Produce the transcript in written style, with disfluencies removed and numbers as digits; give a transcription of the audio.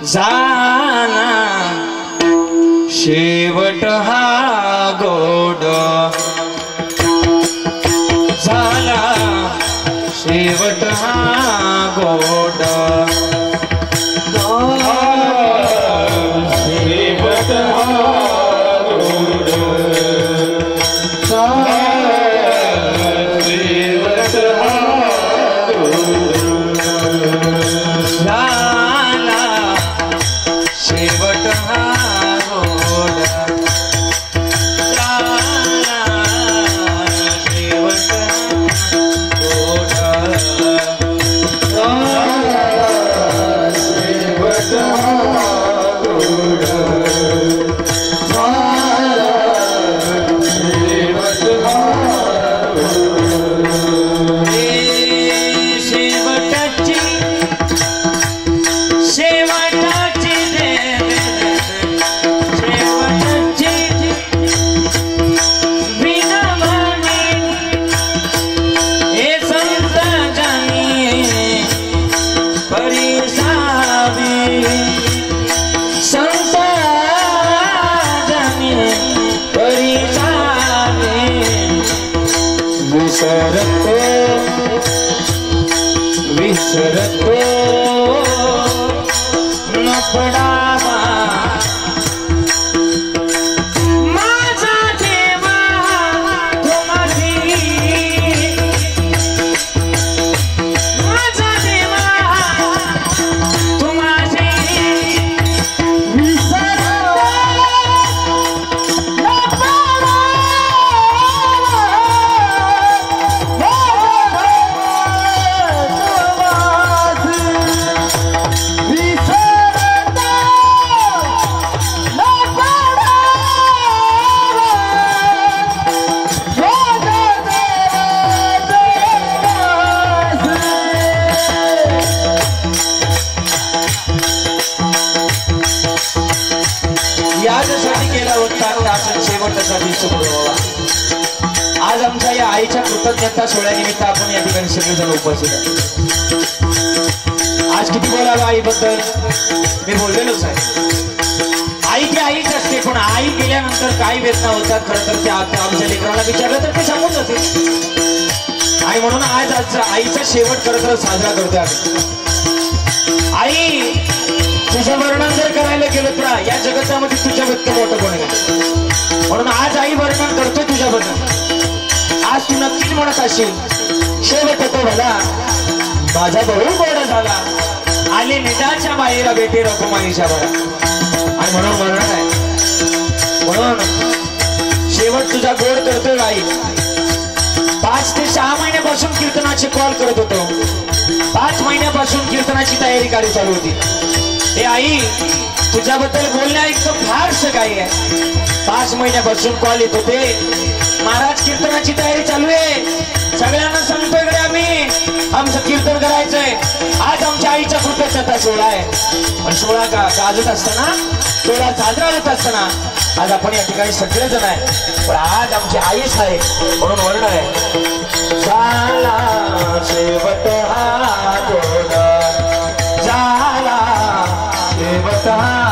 झाला शेवट हा गोड झाला शेवट हा गोड शेवट हा गोड शेवट हा झाला शेवट हा गोड झाला शेवट गोड शेवट गोड विसरतो न पडावा माझा देवा तुम्हारी माझा देवा तुम्हारी विसरतो न पडावा यासाठी केला होता त्याचा शेवटसाठी शुभ्रवा आज आमच्या या आईच्या कृतज्ञता सोहळ्यानिमित्त आपण या ठिकाणी सगळेजण उपस्थित आहोत। आज किती बोलावं आईबद्दल मी बोललेलोच आहे। आई ती आईच असते पण आई गेल्यानंतर काय वेदना होतात खरं तर त्या आमच्या लेकराला विचारलं तर ते सांगून जाते आई म्हणून आज आईचा शेवट खरं तर साजरा करतो आम्ही। आई तुझं वर्णन जर करायला गेलं तर या जगतामध्ये तुझ्याबद्दल मोठं कोण आहे म्हणून आज आई वर्णन करतो तुझ्याबद्दल। आज तू नक्कीच म्हणत असेल शेवट होतो भला माझा बहु गोड झाला आले निजाच्या बाहेर बेटे रघुमाईच्या बरा आणि म्हणून वर्णन आहे म्हणून शेवट तुझा गोड करतोय आई। 5 ते 6 महिन्यापासून कीर्तनाचे कॉल करत होतो 5 महिन्यापासून कीर्तनाची तयारी करायला चालू होती। हे आई तुझ्याबद्दल बोलण्या इतकं फारसं काही आहे 5 महिन्यापासून कॉल येत होते महाराज कीर्तनाची तयारी चालू आहे सगळ्यांना सांगतोय इकडे आम्ही आमचं कीर्तन करायचंय। आज आमच्या आईचा कृतज्ञता सोहळा आहे पण सोहळा गाजत असताना सोहळा साजरा होत असताना आज आपण या ठिकाणी सगळेजण आहे पण आज आमची आईच आहे म्हणून वर्ण आहे झाला शेवट हा गोड झाला शेवट हा